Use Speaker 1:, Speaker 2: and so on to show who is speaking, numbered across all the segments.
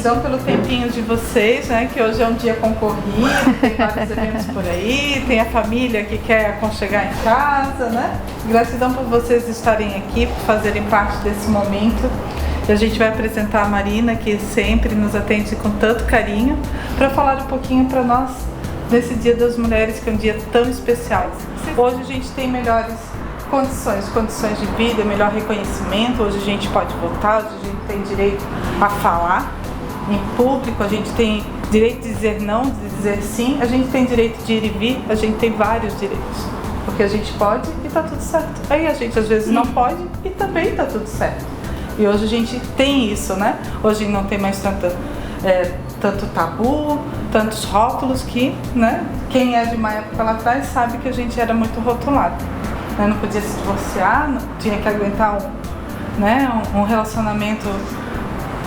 Speaker 1: Gratidão pelo tempinho de vocês, né? Que hoje é um dia concorrido, tem vários eventos por aí, tem a família que quer aconchegar em casa, né? Gratidão por vocês estarem aqui, por fazerem parte desse momento. E a gente vai apresentar a Marina, que sempre nos atende com tanto carinho, para falar um pouquinho para nós desse Dia das Mulheres, que é um dia tão especial. Hoje a gente tem melhores condições de vida, melhor reconhecimento. Hoje a gente pode votar, hoje a gente tem direito a falar em público, a gente tem direito de dizer não, de dizer sim, a gente tem direito de ir e vir, a gente tem vários direitos, porque a gente pode e tá tudo certo. Aí a gente às vezes não pode e também tá tudo certo. E hoje a gente tem isso, né? Hoje não tem mais tanto tabu, tantos rótulos que, né? Quem é de uma época lá atrás sabe que a gente era muito rotulado. Não podia se divorciar, tinha que aguentar um relacionamento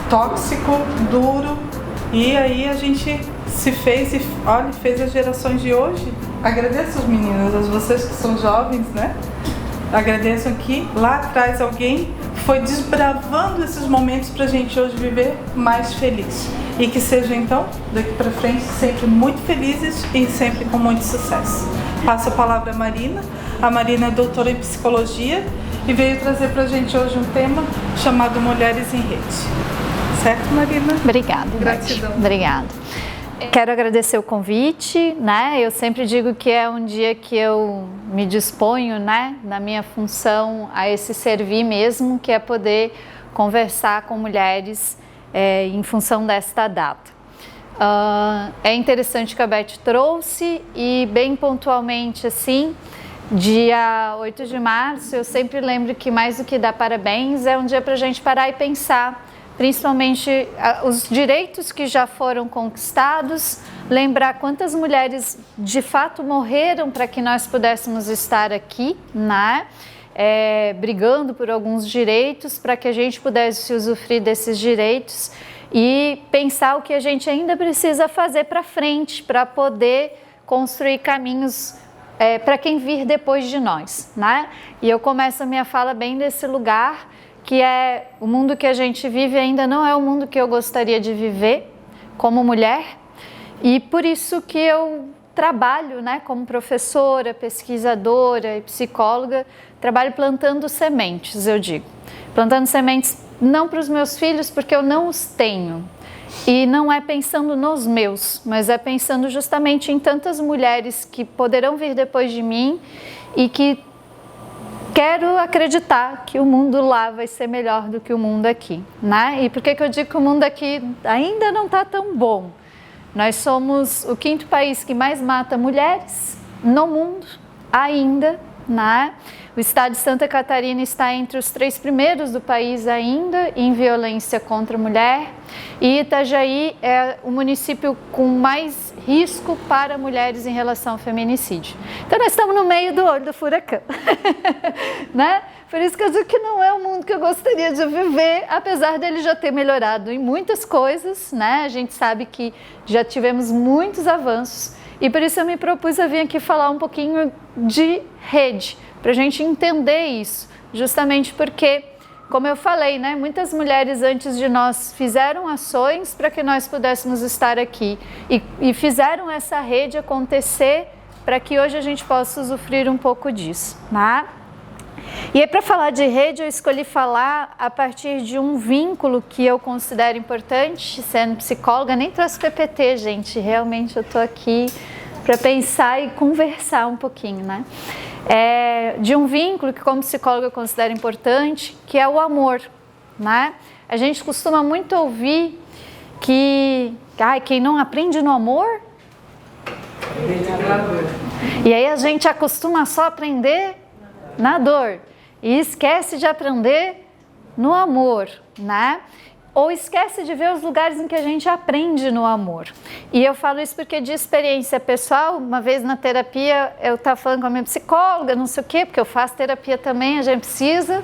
Speaker 1: tóxico, duro, e aí a gente se fez e olha, fez as gerações de hoje. Agradeço as meninas, as vocês que são jovens, né? Agradeço que lá atrás alguém foi desbravando esses momentos pra gente hoje viver mais feliz. E que seja então, daqui pra frente, sempre muito felizes e sempre com muito sucesso. Passo a palavra à Marina. A Marina é doutora em psicologia e veio trazer pra gente hoje um tema chamado Mulheres em Rede. Certo, Marina?
Speaker 2: Obrigada.
Speaker 1: Gratidão.
Speaker 2: Obrigada. Quero agradecer o convite, né? Eu sempre digo que é um dia que eu me disponho, né, na minha função a esse servir mesmo, que é poder conversar com mulheres em função desta data. É interessante que a Beth trouxe e bem pontualmente assim, dia 8 de março, eu sempre lembro que mais do que dar parabéns é um dia para a gente parar e pensar, principalmente os direitos que já foram conquistados, lembrar quantas mulheres de fato morreram para que nós pudéssemos estar aqui, né? Brigando por alguns direitos, para que a gente pudesse usufruir desses direitos e pensar o que a gente ainda precisa fazer para frente, para poder construir caminhos para quem vir depois de nós, né? E eu começo a minha fala bem desse lugar, que é o mundo que a gente vive ainda não é o mundo que eu gostaria de viver como mulher, e por isso que eu trabalho, né, como professora, pesquisadora e psicóloga, trabalho plantando sementes, eu digo. Plantando sementes não para os meus filhos, porque eu não os tenho, e não é pensando nos meus, mas é pensando justamente em tantas mulheres que poderão vir depois de mim e que quero acreditar que o mundo lá vai ser melhor do que o mundo aqui, né? E por que eu digo que o mundo aqui ainda não está tão bom? Nós somos o 5º país que mais mata mulheres no mundo, ainda, né? O estado de Santa Catarina está entre os 3 primeiros do país ainda em violência contra a mulher, e Itajaí é o município com mais risco para mulheres em relação ao feminicídio. Então nós estamos no meio do olho do furacão, né? Por isso que eu digo que não é o mundo que eu gostaria de viver, apesar dele já ter melhorado em muitas coisas, né? A gente sabe que já tivemos muitos avanços, e por isso eu me propus a vir aqui falar um pouquinho de rede, para a gente entender isso, justamente porque, como eu falei, né, muitas mulheres antes de nós fizeram ações para que nós pudéssemos estar aqui e fizeram essa rede acontecer para que hoje a gente possa usufruir um pouco disso, né? E aí, para falar de rede, eu escolhi falar a partir de um vínculo que eu considero importante, sendo psicóloga. Nem trouxe PPT, gente, realmente eu estou aqui para pensar e conversar um pouquinho, né? De um vínculo que, como psicóloga, eu considero importante, que é o amor, né? A gente costuma muito ouvir que quem não aprende no amor, e aí a gente acostuma só aprender na dor e esquece de aprender no amor, né? Ou esquece de ver os lugares em que a gente aprende no amor. E eu falo isso porque de experiência pessoal, uma vez na terapia, eu estava falando com a minha psicóloga, não sei o quê, porque eu faço terapia também, a gente precisa.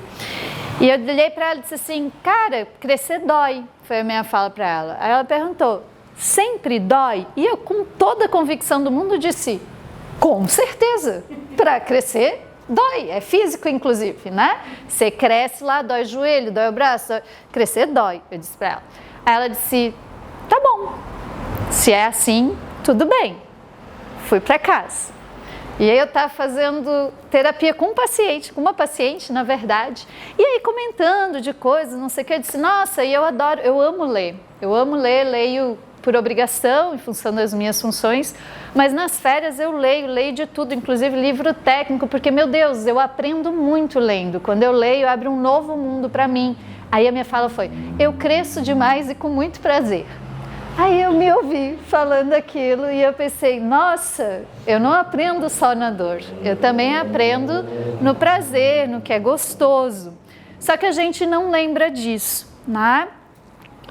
Speaker 2: E eu olhei para ela e disse assim, cara, crescer dói, foi a minha fala para ela. Aí ela perguntou, sempre dói? E eu, com toda a convicção do mundo, disse, com certeza, para crescer dói, é físico inclusive, né? Você cresce lá, dói o joelho, dói o braço, crescer dói, eu disse para ela. Aí ela disse, bom, se é assim, tudo bem. Fui para casa. E aí eu estava fazendo terapia com um paciente, com uma paciente, na verdade, e aí comentando de coisas, não sei o que, eu disse, nossa, e eu amo ler, leio por obrigação, em função das minhas funções, mas nas férias eu leio de tudo, inclusive livro técnico, porque, meu Deus, eu aprendo muito lendo, quando eu leio, abre um novo mundo para mim. Aí a minha fala foi, eu cresço demais e com muito prazer. Aí eu me ouvi falando aquilo e eu pensei, nossa, eu não aprendo só na dor, eu também aprendo no prazer, no que é gostoso. Só que a gente não lembra disso, né?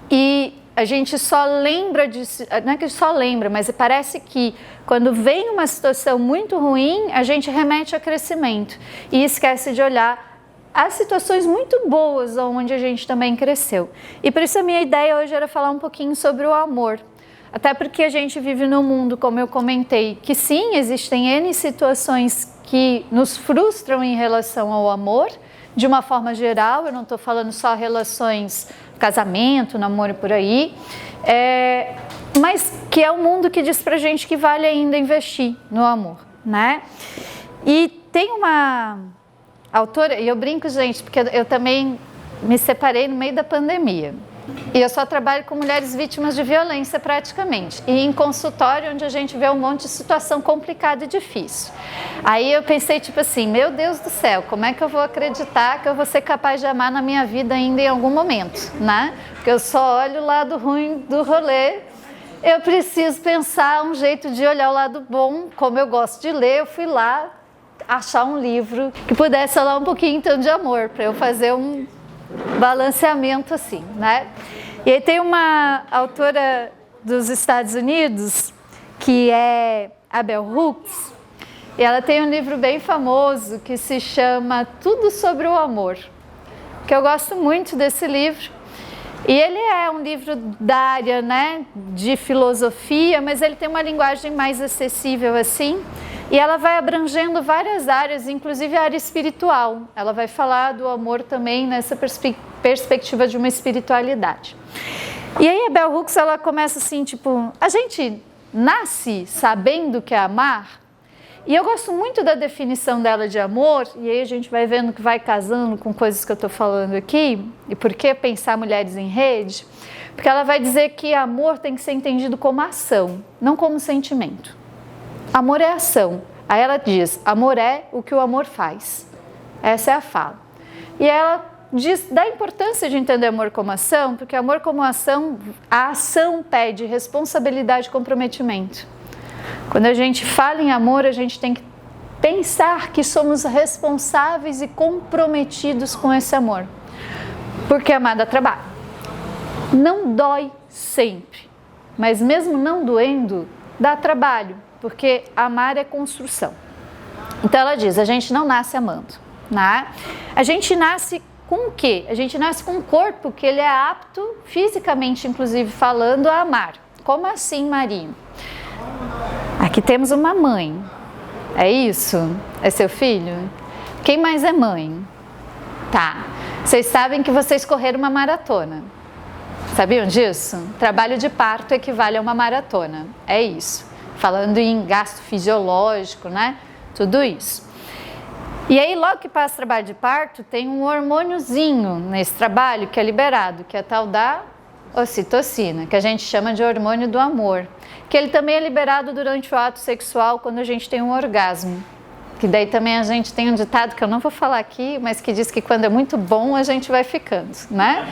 Speaker 2: E a gente só lembra disso, não é que só lembra, mas parece que quando vem uma situação muito ruim, a gente remete a crescimento e esquece de olhar as situações muito boas onde a gente também cresceu. E por isso a minha ideia hoje era falar um pouquinho sobre o amor. Até porque a gente vive num mundo, como eu comentei, que sim, existem N situações que nos frustram em relação ao amor, de uma forma geral, eu não estou falando só relações, casamento, namoro por aí, mas que é um mundo que diz pra gente que vale ainda investir no amor, né? E tem uma autora, e eu brinco, gente, porque eu também me separei no meio da pandemia. E eu só trabalho com mulheres vítimas de violência praticamente. E em consultório, onde a gente vê um monte de situação complicada e difícil. Aí eu pensei, tipo assim, meu Deus do céu, como é que eu vou acreditar que eu vou ser capaz de amar na minha vida ainda em algum momento, né? Porque eu só olho o lado ruim do rolê. Eu preciso pensar um jeito de olhar o lado bom, como eu gosto de ler, eu fui lá achar um livro que pudesse falar um pouquinho então de amor, para eu fazer um balanceamento assim, né? E aí tem uma autora dos Estados Unidos, que é a Bell Hooks, e ela tem um livro bem famoso que se chama Tudo sobre o Amor, que eu gosto muito desse livro. E ele é um livro da área, né, de filosofia, mas ele tem uma linguagem mais acessível assim, e ela vai abrangendo várias áreas, inclusive a área espiritual. Ela vai falar do amor também nessa perspectiva de uma espiritualidade. E aí a Bell Hooks, ela começa assim, tipo, a gente nasce sabendo que é amar? E eu gosto muito da definição dela de amor, e aí a gente vai vendo que vai casando com coisas que eu estou falando aqui, e por que pensar mulheres em rede? Porque ela vai dizer que amor tem que ser entendido como ação, não como sentimento. Amor é ação. Aí ela diz, amor é o que o amor faz. Essa é a fala. E ela diz da importância de entender amor como ação, porque amor como ação, a ação pede responsabilidade e comprometimento. Quando a gente fala em amor, a gente tem que pensar que somos responsáveis e comprometidos com esse amor. Porque amar dá trabalho. Não dói sempre, mas mesmo não doendo, dá trabalho, porque amar é construção. Então ela diz, a gente não nasce amando, né? A gente nasce com o quê? A gente nasce com um corpo que ele é apto, fisicamente inclusive falando, a amar. Como assim, Marinho? Aqui temos uma mãe, é isso? É seu filho? Quem mais é mãe? Tá, vocês sabem que vocês correram uma maratona, sabiam disso? Trabalho de parto equivale a uma maratona, é isso, falando em gasto fisiológico, né? Tudo isso. E aí logo que passa o trabalho de parto, tem um hormôniozinho nesse trabalho que é liberado, que é a tal da ocitocina, que a gente chama de hormônio do amor, que ele também é liberado durante o ato sexual quando a gente tem um orgasmo, que daí também a gente tem um ditado que eu não vou falar aqui, mas que diz que quando é muito bom a gente vai ficando, né?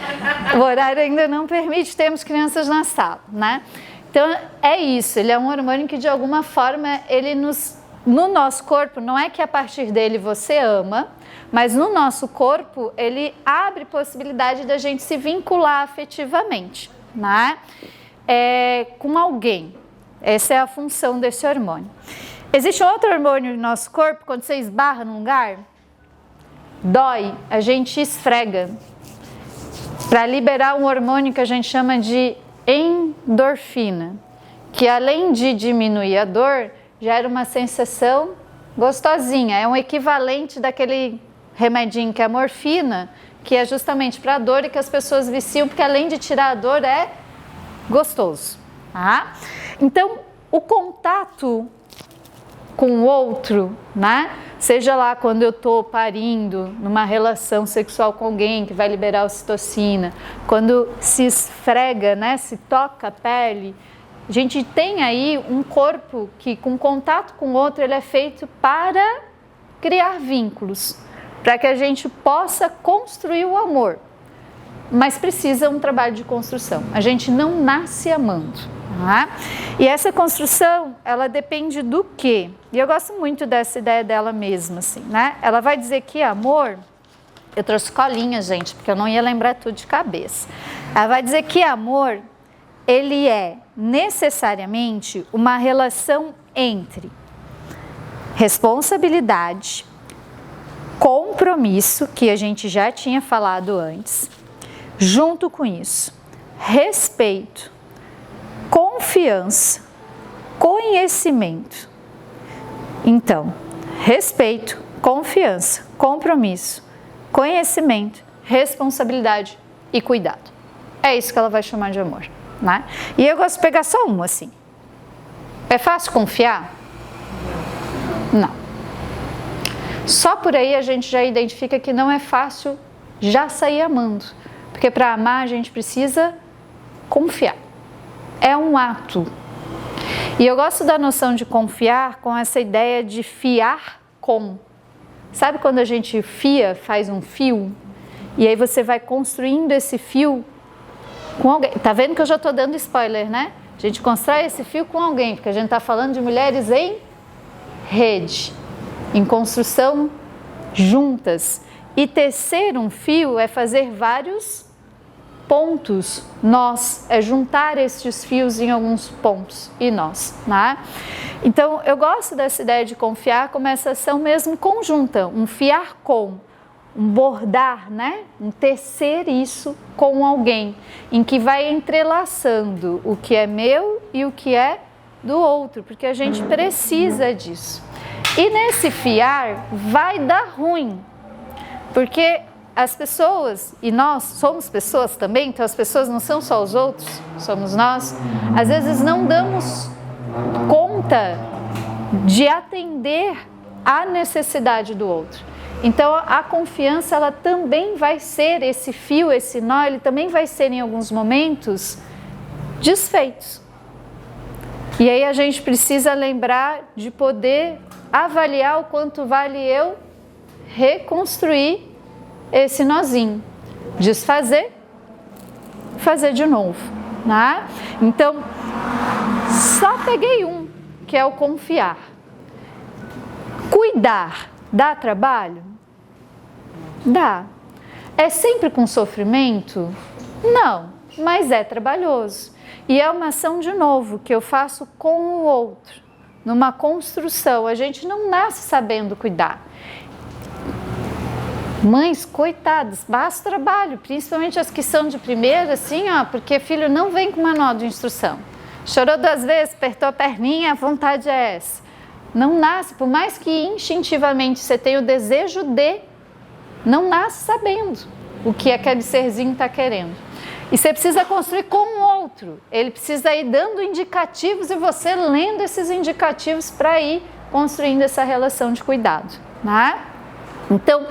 Speaker 2: O horário ainda não permite, temos crianças na sala, né? Então é isso, ele é um hormônio que de alguma forma ele no nosso corpo, não é que a partir dele você ama, mas no nosso corpo ele abre possibilidade da gente se vincular afetivamente, né? Com alguém. Essa é a função desse hormônio. Existe outro hormônio no nosso corpo, quando você esbarra num lugar, dói, a gente esfrega, para liberar um hormônio que a gente chama de endorfina, que além de diminuir a dor, gera uma sensação gostosinha, é um equivalente daquele remedinho que é a morfina, que é justamente para a dor e que as pessoas viciam, porque além de tirar a dor é gostoso, tá? Então, o contato com o outro, né? Seja lá quando eu estou parindo, numa relação sexual com alguém que vai liberar ocitocina, quando se esfrega, né? Se toca a pele, a gente tem aí um corpo que, com contato com o outro, ele é feito para criar vínculos, para que a gente possa construir o amor. Mas precisa um trabalho de construção. A gente não nasce amando, tá? E essa construção, ela depende do quê? E eu gosto muito dessa ideia dela mesma, assim, né? Ela vai dizer que amor... Eu trouxe colinha, gente, porque eu não ia lembrar tudo de cabeça. Ela vai dizer que amor, ele é necessariamente uma relação entre responsabilidade, compromisso, que a gente já tinha falado antes, junto com isso, respeito, confiança, conhecimento. Então, respeito, confiança, compromisso, conhecimento, responsabilidade e cuidado. É isso que ela vai chamar de amor, né? E eu gosto de pegar só um, assim. É fácil confiar? Não. Só por aí a gente já identifica que não é fácil já sair amando. Porque para amar a gente precisa confiar. É um ato. E eu gosto da noção de confiar com essa ideia de fiar com. Sabe quando a gente faz um fio? E aí você vai construindo esse fio com alguém. Tá vendo que eu já estou dando spoiler, né? A gente constrói esse fio com alguém, porque a gente está falando de mulheres em rede, em construção juntas. E tecer um fio é fazer vários pontos, nós, é juntar estes fios em alguns pontos e nós, né? Então, eu gosto dessa ideia de confiar como essa ação mesmo conjunta, um fiar com, um bordar, né? Um tecer isso com alguém, em que vai entrelaçando o que é meu e o que é do outro, porque a gente precisa disso. E nesse fiar vai dar ruim, porque as pessoas, e nós somos pessoas também, então as pessoas não são só os outros, somos nós, às vezes não damos conta de atender à necessidade do outro. Então a confiança, ela também vai ser esse fio, esse nó, ele também vai ser em alguns momentos desfeitos. E aí a gente precisa lembrar de poder avaliar o quanto vale eu reconstruir esse nozinho, desfazer, fazer de novo, né? Então, só peguei um, que é o confiar. Cuidar dá trabalho? Dá. É sempre com sofrimento? Não, mas é trabalhoso. E é uma ação, de novo, que eu faço com o outro, numa construção. A gente não nasce sabendo cuidar. Mães, coitadas, basta trabalho, principalmente as que são de primeira, assim, ó, porque filho não vem com manual de instrução. Chorou 2 vezes, apertou a perninha, a vontade é essa. Não nasce, por mais que instintivamente você tenha o desejo de, não nasce sabendo o que aquele serzinho está querendo. E você precisa construir com o outro, ele precisa ir dando indicativos e você lendo esses indicativos para ir construindo essa relação de cuidado, né? Então,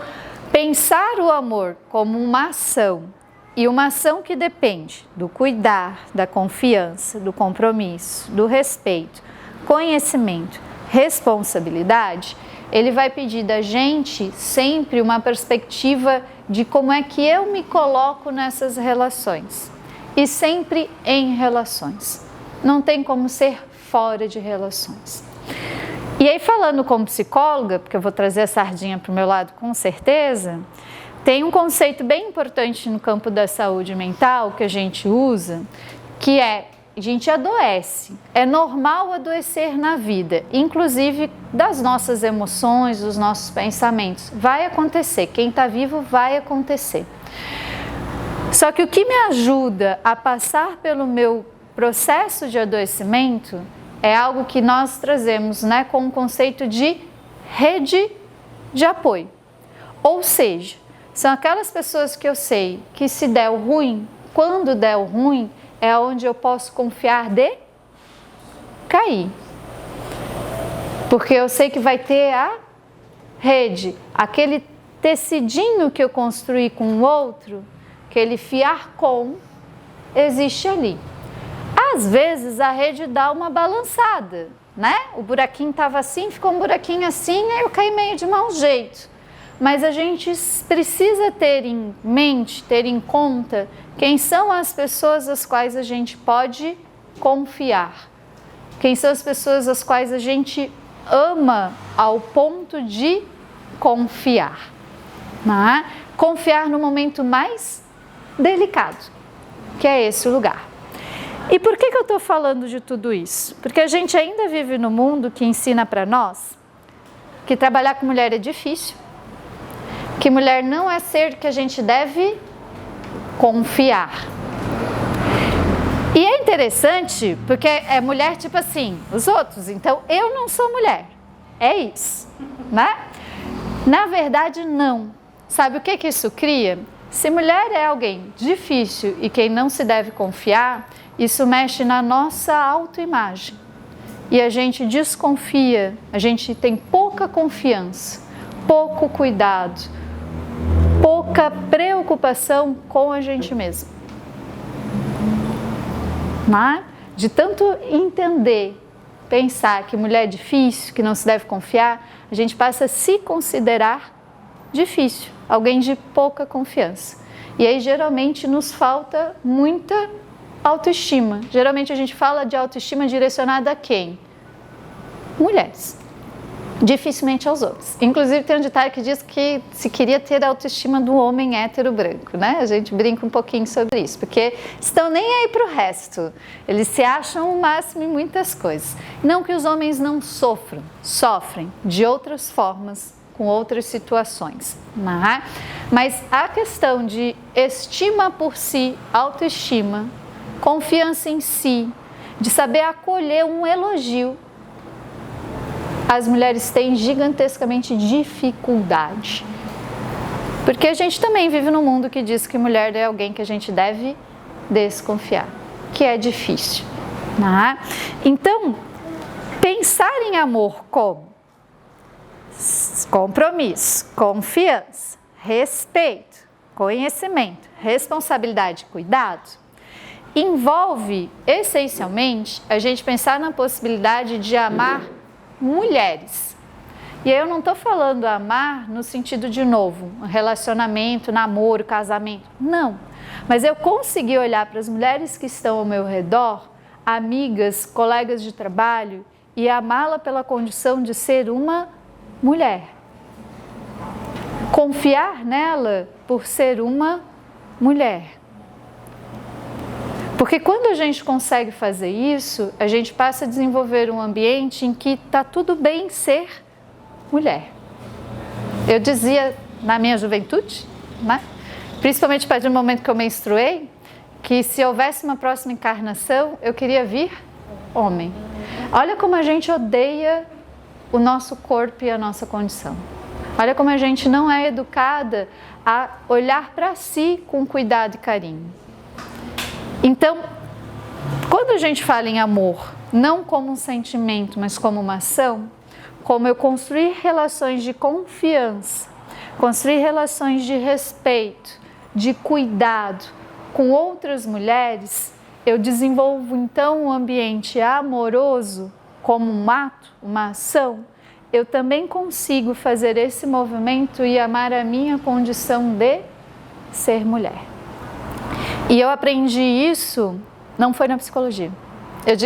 Speaker 2: pensar o amor como uma ação, e uma ação que depende do cuidar, da confiança, do compromisso, do respeito, conhecimento, responsabilidade, ele vai pedir da gente sempre uma perspectiva de como é que eu me coloco nessas relações. E sempre em relações. Não tem como ser fora de relações. E aí, falando como psicóloga, porque eu vou trazer a sardinha para o meu lado com certeza, tem um conceito bem importante no campo da saúde mental que a gente usa, que é, a gente adoece. É normal adoecer na vida, inclusive das nossas emoções, dos nossos pensamentos. Vai acontecer, quem está vivo vai acontecer. Só que o que me ajuda a passar pelo meu processo de adoecimento é algo que nós trazemos, né, com o conceito de rede de apoio. Ou seja, são aquelas pessoas que eu sei que se der o ruim, quando der o ruim, é onde eu posso confiar de cair. Porque eu sei que vai ter a rede, aquele tecidinho que eu construí com o outro, aquele fiar-com, existe ali. Às vezes a rede dá uma balançada, né? O buraquinho estava assim, ficou um buraquinho assim, aí eu caí meio de mau jeito. Mas a gente precisa ter em mente, ter em conta quem são as pessoas às quais a gente pode confiar. Quem são as pessoas às quais a gente ama ao ponto de confiar. Né? Confiar no momento mais delicado, que é esse o lugar. E por que eu estou falando de tudo isso? Porque a gente ainda vive num mundo que ensina para nós que trabalhar com mulher é difícil, que mulher não é ser que a gente deve confiar. E é interessante porque é mulher tipo assim, os outros, então eu não sou mulher, é isso, né? Na verdade não. Sabe o que isso cria? Se mulher é alguém difícil e quem não se deve confiar, isso mexe na nossa autoimagem. E a gente desconfia, a gente tem pouca confiança, pouco cuidado, pouca preocupação com a gente mesmo. Mas, de tanto entender, pensar que mulher é difícil, que não se deve confiar, a gente passa a se considerar difícil, alguém de pouca confiança. E aí geralmente nos falta muita autoestima. Geralmente a gente fala de autoestima direcionada a quem? Mulheres. Dificilmente aos homens. Inclusive tem um ditado que diz que se queria ter a autoestima do homem hétero branco, né? A gente brinca um pouquinho sobre isso, porque estão nem aí para o resto. Eles se acham o máximo em muitas coisas. Não que os homens não sofram, sofrem de outras formas, com outras situações. Né? Mas a questão de estima por si, autoestima, confiança em si, de saber acolher um elogio, as mulheres têm gigantescamente dificuldade. Porque a gente também vive num mundo que diz que mulher é alguém que a gente deve desconfiar, que é difícil. Né? Então, pensar em amor como compromisso, confiança, respeito, conhecimento, responsabilidade e cuidado, envolve essencialmente a gente pensar na possibilidade de amar mulheres. E aí eu não estou falando amar no sentido de novo, relacionamento, namoro, casamento, não. Mas eu consegui olhar para as mulheres que estão ao meu redor, amigas, colegas de trabalho, e amá-la pela condição de ser uma mulher. Confiar nela por ser uma mulher. Porque quando a gente consegue fazer isso, a gente passa a desenvolver um ambiente em que está tudo bem ser mulher. Eu dizia na minha juventude, né? Principalmente a partir do momento que eu menstruei, que se houvesse uma próxima encarnação, eu queria vir homem. Olha como a gente odeia o nosso corpo e a nossa condição. Olha como a gente não é educada a olhar para si com cuidado e carinho. Então, quando a gente fala em amor, não como um sentimento, mas como uma ação, como eu construir relações de confiança, construir relações de respeito, de cuidado com outras mulheres, eu desenvolvo então um ambiente amoroso como um ato, uma ação, eu também consigo fazer esse movimento e amar a minha condição de ser mulher. E eu aprendi isso, não foi na psicologia. Eu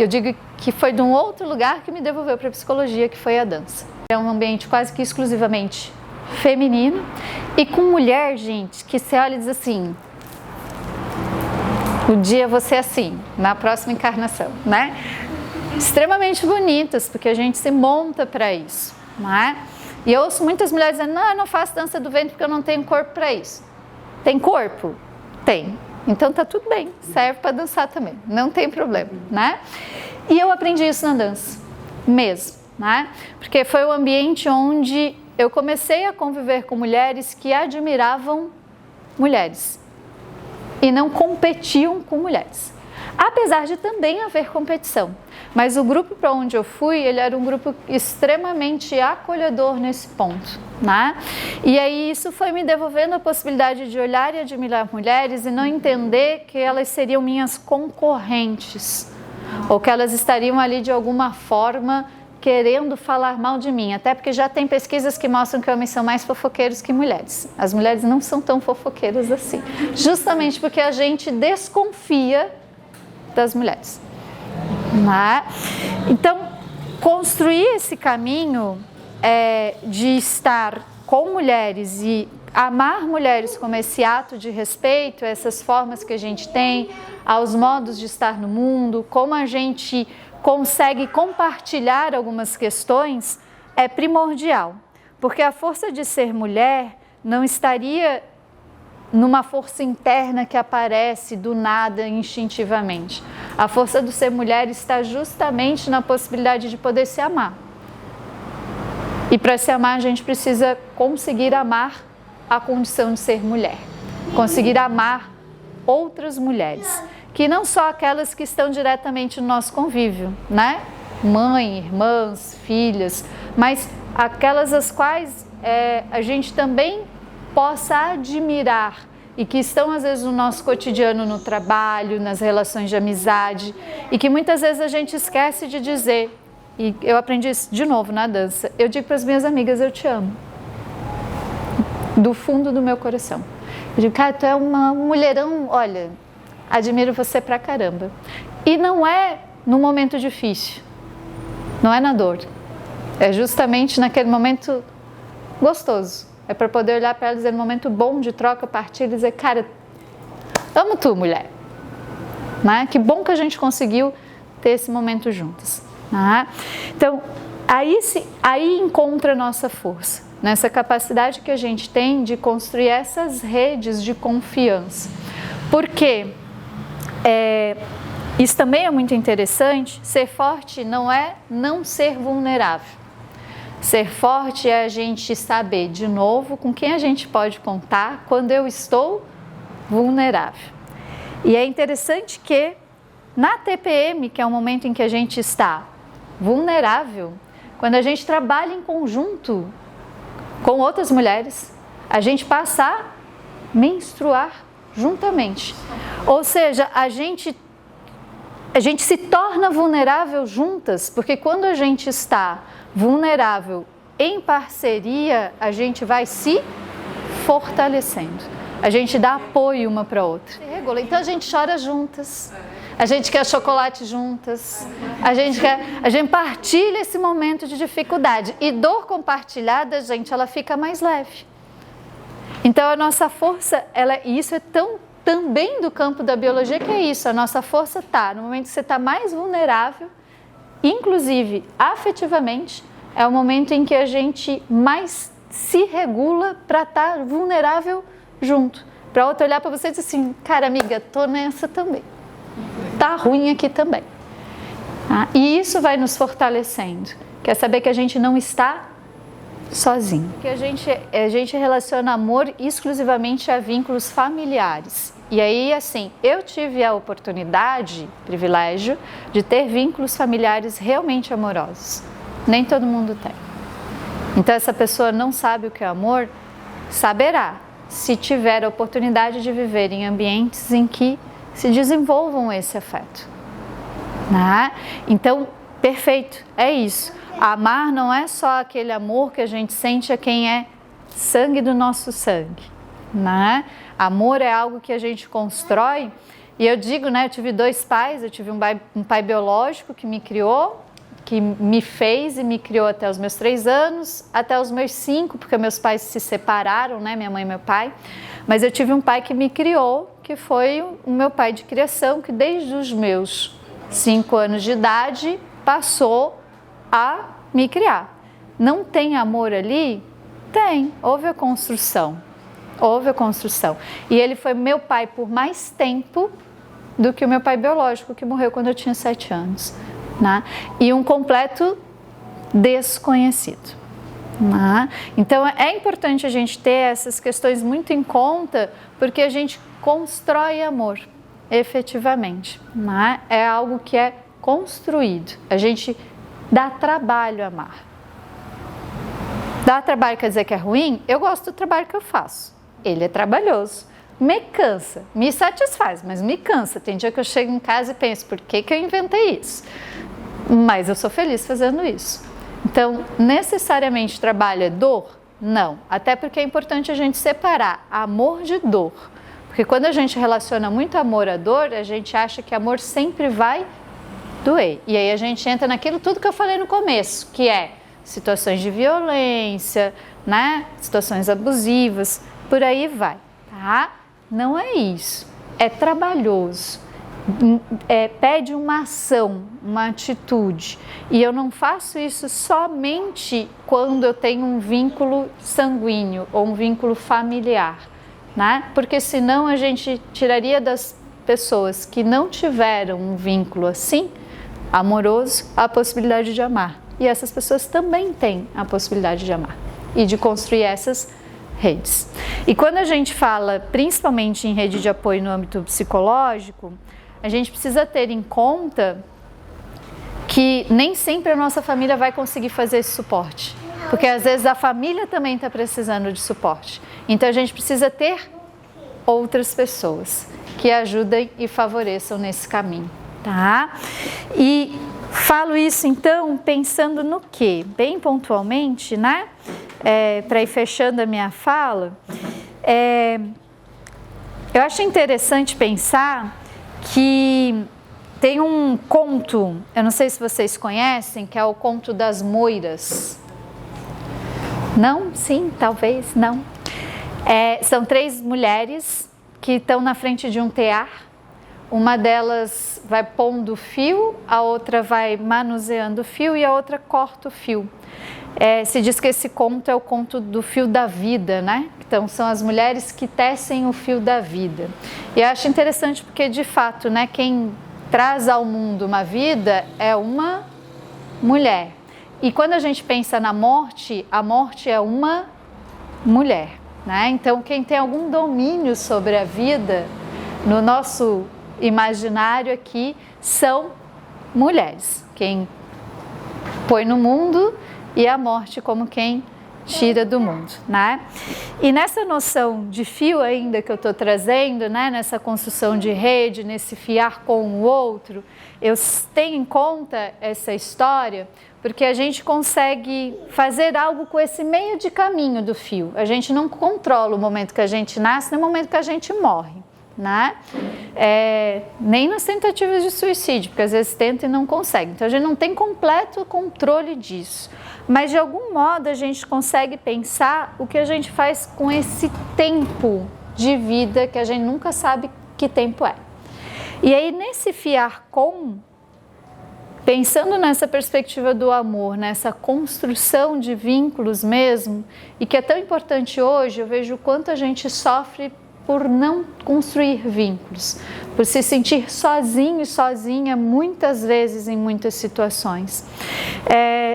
Speaker 2: digo que foi de um outro lugar que me devolveu para a psicologia, que foi a dança. É um ambiente quase que exclusivamente feminino e com mulher, gente, que você olha e diz assim, um dia você é assim, na próxima encarnação, né? Extremamente bonitas, porque a gente se monta para isso, não é? E eu ouço muitas mulheres dizendo, não, eu não faço dança do ventre porque eu não tenho corpo para isso. Tem corpo? Tem. Então tá tudo bem, serve para dançar também, não tem problema, né? E eu aprendi isso na dança, mesmo, né? Porque foi o ambiente onde eu comecei a conviver com mulheres que admiravam mulheres e não competiam com mulheres. Apesar de também haver competição, Mas o grupo para onde eu fui, ele era um grupo extremamente acolhedor nesse ponto, né? E aí isso foi me devolvendo a possibilidade de olhar e admirar mulheres e não entender que elas seriam minhas concorrentes, ou que elas estariam ali de alguma forma querendo falar mal de mim, até porque já tem pesquisas que mostram que homens são mais fofoqueiros que mulheres. As mulheres não são tão fofoqueiras assim, justamente porque a gente desconfia das mulheres. Então, construir esse caminho de estar com mulheres e amar mulheres como esse ato de respeito, essas formas que a gente tem, aos modos de estar no mundo, como a gente consegue compartilhar algumas questões, é primordial. Porque a força de ser mulher não estaria numa força interna que aparece do nada instintivamente. A força do ser mulher está justamente na possibilidade de poder se amar. E para se amar, a gente precisa conseguir amar a condição de ser mulher. Conseguir amar outras mulheres, que não só aquelas que estão diretamente no nosso convívio, né? Mãe, irmãs, filhas, mas aquelas as quais a gente também possa admirar e que estão às vezes no nosso cotidiano, no trabalho, nas relações de amizade, e que muitas vezes a gente esquece de dizer. E eu aprendi isso de novo na dança. Eu digo para as minhas amigas, eu te amo. Do fundo do meu coração. Eu digo, cara, tu é uma mulherão, olha, admiro você pra caramba. E não é no momento difícil, não é na dor. É justamente naquele momento gostoso. É para poder olhar para ela e dizer, no momento bom de troca, partilha, e dizer, cara, amo tu, mulher. Né? Que bom que a gente conseguiu ter esse momento juntas. Né? Então, aí encontra a nossa força, nessa capacidade que a gente tem de construir essas redes de confiança. Porque isso também é muito interessante, ser forte não é não ser vulnerável. Ser forte é a gente saber, de novo, com quem a gente pode contar quando eu estou vulnerável. E é interessante que na TPM, que é o momento em que a gente está vulnerável, quando a gente trabalha em conjunto com outras mulheres, a gente passa a menstruar juntamente. Ou seja, a gente se torna vulnerável juntas, porque quando a gente está vulnerável em parceria, a gente vai se fortalecendo. A gente dá apoio uma para a outra. Então a gente chora juntas, a gente quer chocolate juntas, a gente partilha esse momento de dificuldade. E dor compartilhada, gente, ela fica mais leve. Então a nossa força, e isso é tão também do campo da biologia, que é isso, a nossa força está no momento que você está mais vulnerável, inclusive afetivamente, é o momento em que a gente mais se regula para estar vulnerável junto. Para outra olhar para você e dizer assim, cara amiga, tô nessa também, tá ruim aqui também. E isso vai nos fortalecendo, quer saber que a gente não está sozinho. Porque a gente relaciona amor exclusivamente a vínculos familiares. E aí, assim, eu tive a oportunidade, privilégio, de ter vínculos familiares realmente amorosos. Nem todo mundo tem. Então, essa pessoa não sabe o que é amor, saberá, se tiver a oportunidade de viver em ambientes em que se desenvolvam esse afeto. Né? Então, perfeito, é isso. Amar não é só aquele amor que a gente sente a quem é sangue do nosso sangue, né? Amor é algo que a gente constrói, e eu digo, né, eu tive dois pais, eu tive um pai biológico que me criou, que me fez e me criou até os meus 3 anos, até os meus 5, porque meus pais se separaram, né, minha mãe e meu pai, mas eu tive um pai que me criou, que foi o meu pai de criação, que desde os meus 5 anos de idade passou a me criar. Não tem amor ali? Tem, houve a construção. E ele foi meu pai por mais tempo do que o meu pai biológico, que morreu quando eu tinha 7 anos. Né? E um completo desconhecido. Né? Então é importante a gente ter essas questões muito em conta, porque a gente constrói amor, efetivamente. Né? É algo que é construído. A gente dá trabalho a amar. Dá trabalho quer dizer que é ruim? Eu gosto do trabalho que eu faço. Ele é trabalhoso. Me cansa, me satisfaz, mas me cansa. Tem dia que eu chego em casa e penso, por que eu inventei isso? Mas eu sou feliz fazendo isso. Então, necessariamente trabalho é dor? Não. Até porque é importante a gente separar amor de dor. Porque quando a gente relaciona muito amor à dor, a gente acha que amor sempre vai doer. E aí a gente entra naquilo tudo que eu falei no começo, que é situações de violência, né? Situações abusivas, por aí vai, tá? Não é isso. É trabalhoso. Pede uma ação, uma atitude. E eu não faço isso somente quando eu tenho um vínculo sanguíneo ou um vínculo familiar, né? Porque senão a gente tiraria das pessoas que não tiveram um vínculo assim, amoroso, a possibilidade de amar. E essas pessoas também têm a possibilidade de amar e de construir essas redes. E quando a gente fala principalmente em rede de apoio no âmbito psicológico, a gente precisa ter em conta que nem sempre a nossa família vai conseguir fazer esse suporte, porque às vezes a família também está precisando de suporte. Então a gente precisa ter outras pessoas que ajudem e favoreçam nesse caminho, tá? E falo isso então pensando no quê? Bem pontualmente, né? Para ir fechando a minha fala, eu acho interessante pensar que tem um conto, eu não sei se vocês conhecem, que é o conto das Moiras. Não? Sim? Talvez? Não. São 3 mulheres que estão na frente de um tear. Uma delas vai pondo fio, a outra vai manuseando o fio e a outra corta o fio. Se diz que esse conto é o conto do fio da vida, né? Então, são as mulheres que tecem o fio da vida. E eu acho interessante porque, de fato, né, quem traz ao mundo uma vida é uma mulher. E quando a gente pensa na morte, a morte é uma mulher, né? Então, quem tem algum domínio sobre a vida, no nosso imaginário aqui, são mulheres. Quem põe no mundo e a morte como quem tira do mundo, né? E nessa noção de fio ainda que eu estou trazendo, né, nessa construção de rede, nesse fiar com o outro, eu tenho em conta essa história porque a gente consegue fazer algo com esse meio de caminho do fio. A gente não controla o momento que a gente nasce, nem o momento que a gente morre, né? Nem nas tentativas de suicídio, porque às vezes tenta e não consegue. Então a gente não tem completo controle disso. Mas de algum modo a gente consegue pensar o que a gente faz com esse tempo de vida que a gente nunca sabe que tempo é. E aí nesse fiar com, pensando nessa perspectiva do amor, nessa construção de vínculos mesmo, e que é tão importante hoje, eu vejo o quanto a gente sofre por não construir vínculos, por se sentir sozinho e sozinha muitas vezes em muitas situações.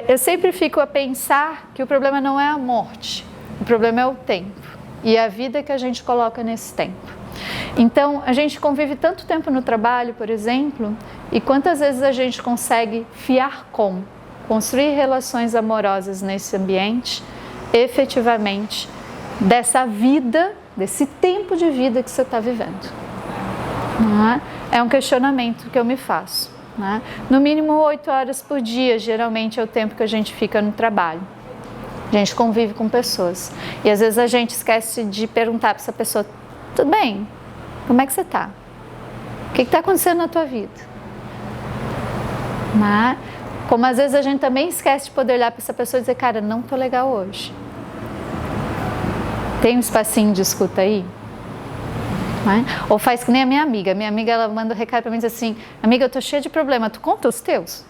Speaker 2: Eu sempre fico a pensar que o problema não é a morte, o problema é o tempo e a vida que a gente coloca nesse tempo. Então, a gente convive tanto tempo no trabalho, por exemplo, e quantas vezes a gente consegue fiar com, construir relações amorosas nesse ambiente, efetivamente, dessa vida, desse tempo de vida que você está vivendo. É um questionamento que eu me faço. No mínimo 8 horas por dia, geralmente é o tempo que a gente fica no trabalho. A gente convive com pessoas. E às vezes a gente esquece de perguntar para essa pessoa, tudo bem? Como é que você está? O que está acontecendo na tua vida? Como às vezes a gente também esquece de poder olhar para essa pessoa e dizer, cara, não estou legal hoje. Tem um espacinho de escuta aí? Ou faz que nem a minha amiga. Minha amiga, ela manda um recado para mim e diz assim, amiga, eu tô cheia de problema, tu conta os teus?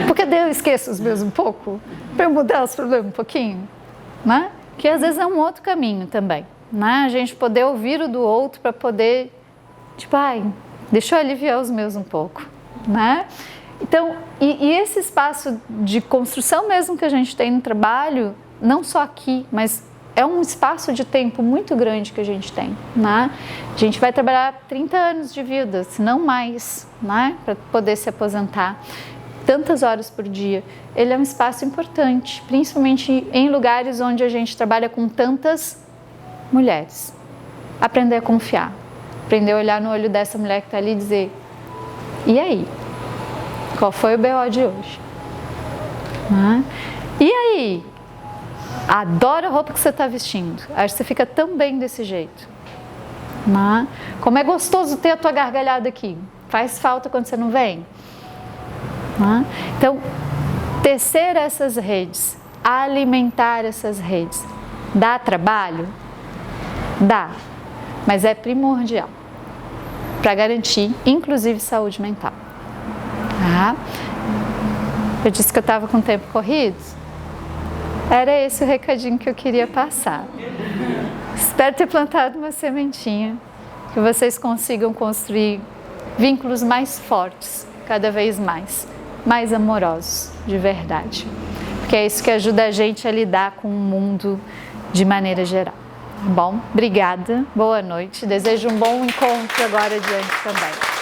Speaker 2: Porque daí eu esqueço os meus um pouco, para eu mudar os problemas um pouquinho. Que às vezes é um outro caminho também. A gente poder ouvir o do outro para poder, deixa eu aliviar os meus um pouco. Então, e esse espaço de construção mesmo que a gente tem no trabalho, não só aqui, mas é um espaço de tempo muito grande que a gente tem, né? A gente vai trabalhar 30 anos de vida, se não mais, né? Para poder se aposentar. Tantas horas por dia. Ele é um espaço importante, principalmente em lugares onde a gente trabalha com tantas mulheres. Aprender a confiar, aprender a olhar no olho dessa mulher que está ali e dizer: e aí? Qual foi o BO de hoje? Né? E aí? Adoro a roupa que você está vestindo. Acho que você fica tão bem desse jeito. Né? Como é gostoso ter a tua gargalhada aqui. Faz falta quando você não vem. Né? Então, tecer essas redes, alimentar essas redes, dá trabalho? Dá. Mas é primordial para garantir, inclusive, saúde mental. Tá? Eu disse que eu estava com o tempo corrido. Era esse o recadinho que eu queria passar. Espero ter plantado uma sementinha, que vocês consigam construir vínculos mais fortes, cada vez mais amorosos, de verdade. Porque é isso que ajuda a gente a lidar com o mundo de maneira geral. Bom, obrigada, boa noite. Desejo um bom encontro agora adiante também.